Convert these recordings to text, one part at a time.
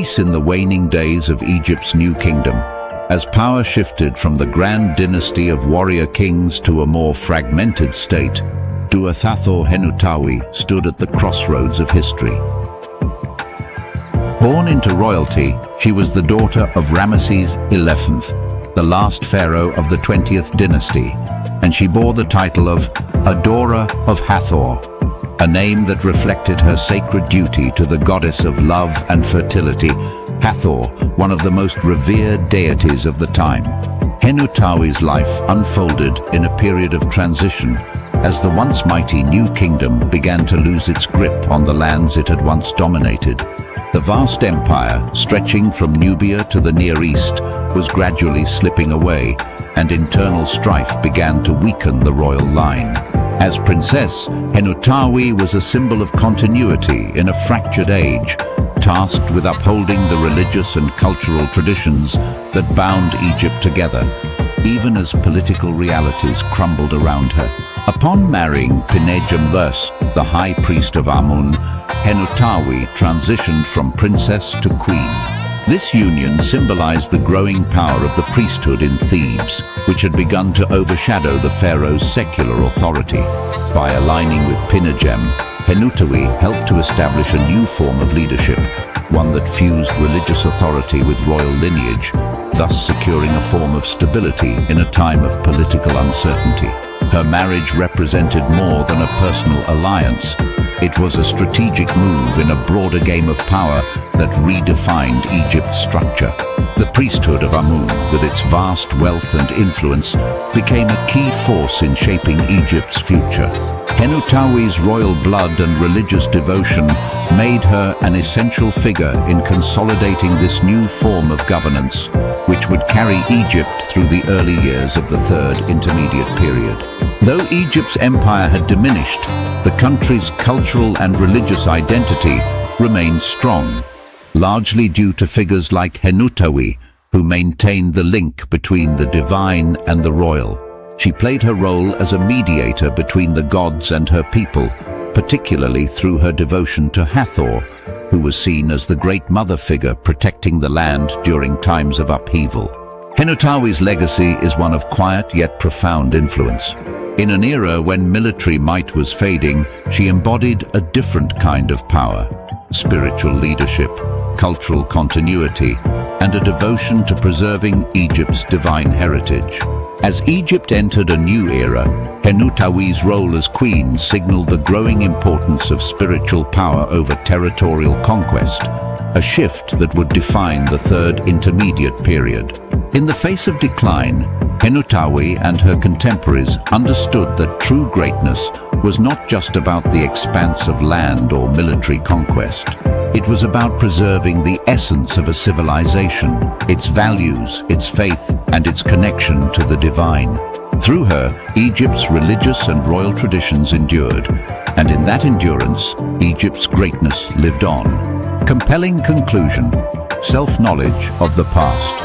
peace in the waning days of Egypt's new kingdom. As power shifted from the grand dynasty of warrior kings to a more fragmented state, Duathathor-Henuttawy stood at the crossroads of history. Born into royalty, she was the daughter of Ramesses XI, the last pharaoh of the 20th dynasty, and she bore the title of Adorer of Hathor, a name that reflected her sacred duty to the goddess of love and fertility, Hathor, one of the most revered deities of the time. Henuttawy's life unfolded in a period of transition as the once mighty new kingdom began to lose its grip on the lands it had once dominated. The vast empire, stretching from Nubia to the Near East, was gradually slipping away, and internal strife began to weaken the royal line. As princess, Henuttawy was a symbol of continuity in a fractured age, tasked with upholding the religious and cultural traditions that bound Egypt together, even as political realities crumbled around her. Upon marrying Pinejem I, the high priest of Amun, Henuttawy transitioned from princess to queen. This union symbolized the growing power of the priesthood in Thebes, which had begun to overshadow the pharaoh's secular authority. By aligning with Pinejem, Henuttawy helped to establish a new form of leadership, one that fused religious authority with royal lineage, thus securing a form of stability in a time of political uncertainty. Her marriage represented more than a personal alliance. It was a strategic move in a broader game of power that redefined Egypt's structure. The priesthood of Amun, with its vast wealth and influence, became a key force in shaping Egypt's future. Henuttawy's royal blood and religious devotion made her an essential figure in consolidating this new form of governance, which would carry Egypt through the early years of the Third Intermediate Period. Though Egypt's empire had diminished, the country's cultural and religious identity remained strong, largely due to figures like Henuttawy, who maintained the link between the divine and the royal. She played her role as a mediator between the gods and her people, particularly through her devotion to Hathor, who was seen as the great mother figure protecting the land during times of upheaval. Henuttawy's legacy is one of quiet yet profound influence. In an era when military might was fading, she embodied a different kind of power: spiritual leadership, cultural continuity, and a devotion to preserving Egypt's divine heritage. As Egypt entered a new era, Henuttawy's role as queen signaled the growing importance of spiritual power over territorial conquest, a shift that would define the Third Intermediate Period. In the face of decline, Henuttawy and her contemporaries understood that true greatness was not just about the expanse of land or military conquest. It was about preserving the essence of a civilization, its values, its faith, and its connection to the divine. Through her, Egypt's religious and royal traditions endured, and in that endurance, Egypt's greatness lived on. Compelling conclusion: self-knowledge of the past.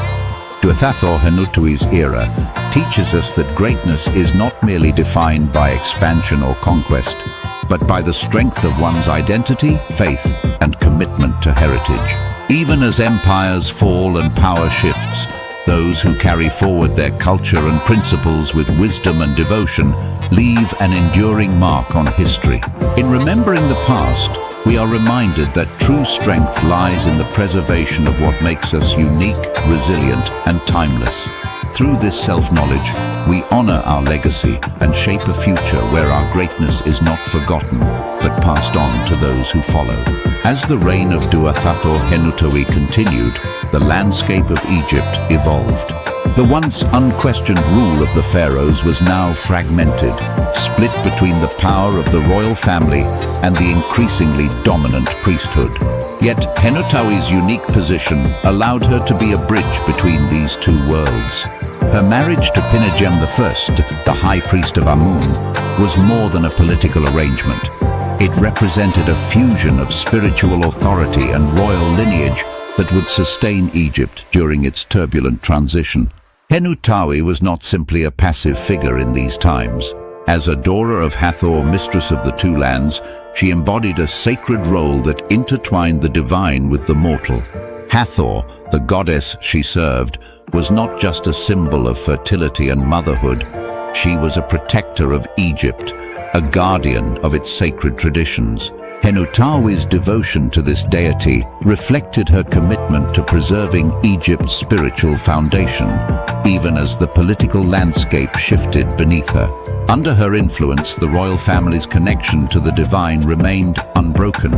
Duathathor-Henuttawy's era teaches us that greatness is not merely defined by expansion or conquest, but by the strength of one's identity, faith, and commitment to heritage. Even as empires fall and power shifts, those who carry forward their culture and principles with wisdom and devotion leave an enduring mark on history. In remembering the past, we are reminded that true strength lies in the preservation of what makes us unique, resilient, and timeless. Through this self-knowledge, we honor our legacy and shape a future where our greatness is not forgotten, but passed on to those who follow. As the reign of Duathathor-Henuttawy continued, the landscape of Egypt evolved. The once unquestioned rule of the pharaohs was now fragmented, split between the power of the royal family and the increasingly dominant priesthood. Yet Henuttawy's unique position allowed her to be a bridge between these two worlds. Her marriage to Pinejem I, the high priest of Amun, was more than a political arrangement. It represented a fusion of spiritual authority and royal lineage that would sustain Egypt during its turbulent transition. Henuttawy was not simply a passive figure in these times. As adorer of Hathor, mistress of the two lands, she embodied a sacred role that intertwined the divine with the mortal. Hathor, the goddess she served, was not just a symbol of fertility and motherhood. She was a protector of Egypt, a guardian of its sacred traditions. Henuttawy's devotion to this deity reflected her commitment to preserving Egypt's spiritual foundation, even as the political landscape shifted beneath her. Under her influence, the royal family's connection to the divine remained unbroken.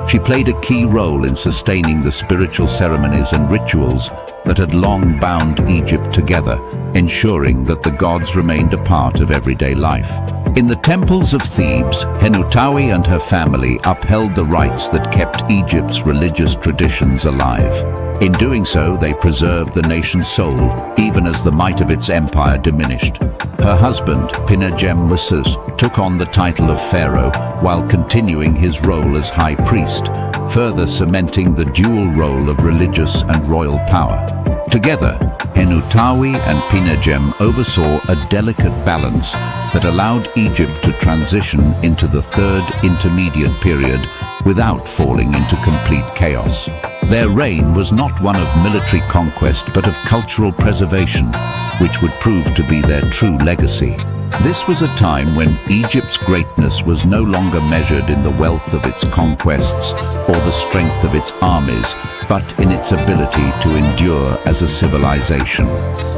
She played a key role in sustaining the spiritual ceremonies and rituals that had long bound Egypt together, ensuring that the gods remained a part of everyday life. In the temples of Thebes, Henuttawy and her family upheld the rites that kept Egypt's religious traditions alive. In doing so, they preserved the nation's soul, even as the might of its empire diminished. Her husband, Pinegemwesus, took on the title of pharaoh while continuing his role as high priest, further cementing the dual role of religious and royal power. Together, Henuttawy and Pinegem oversaw a delicate balance that allowed Egypt to transition into the third intermediate period without falling into complete chaos. Their reign was not one of military conquest but of cultural preservation, which would prove to be their true legacy. This was a time when Egypt's greatness was no longer measured in the wealth of its conquests or the strength of its armies, but in its ability to endure as a civilization.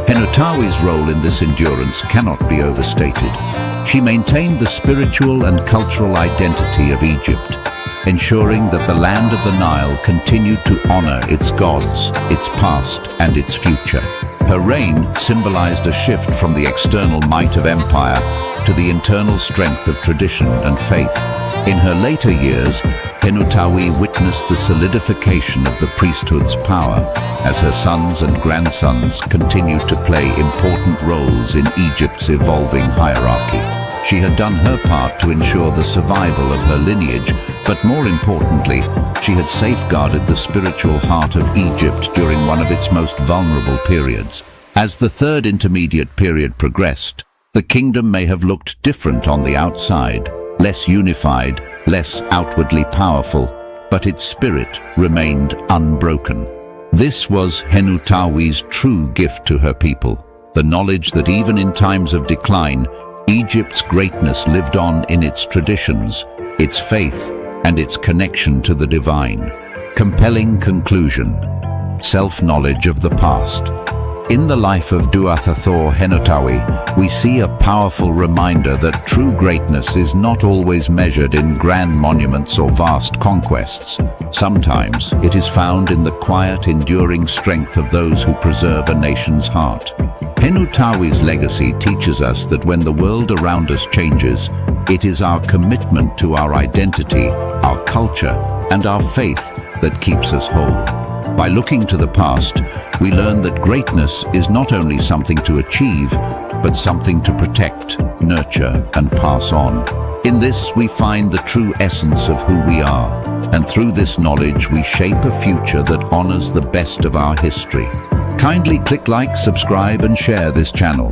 Henuttawy's role in this endurance cannot be overstated. She maintained the spiritual and cultural identity of Egypt, ensuring that the land of the Nile continued to honor its gods, its past, and its future. Her reign symbolized a shift from the external might of empire to the internal strength of tradition and faith. In her later years, Henuttawy witnessed the solidification of the priesthood's power as her sons and grandsons continued to play important roles in Egypt's evolving hierarchy. She had done her part to ensure the survival of her lineage, but more importantly, she had safeguarded the spiritual heart of Egypt during one of its most vulnerable periods. As the third intermediate period progressed, the kingdom may have looked different on the outside, less unified, less outwardly powerful, but its spirit remained unbroken. This was Henuttawy's true gift to her people, the knowledge that even in times of decline, Egypt's greatness lived on in its traditions, its faith, and its connection to the divine. Compelling conclusion: self-knowledge of the past. In the life of Duathathor-Henuttawy, we see a powerful reminder that true greatness is not always measured in grand monuments or vast conquests. Sometimes it is found in the quiet, enduring strength of those who preserve a nation's heart. Henuttawy's legacy teaches us that when the world around us changes, it is our commitment to our identity, our culture, and our faith that keeps us whole. By looking to the past, we learn that greatness is not only something to achieve, but something to protect, nurture, and pass on. In this, we find the true essence of who we are, and through this knowledge, we shape a future that honors the best of our history. Kindly click like, subscribe, and share this channel.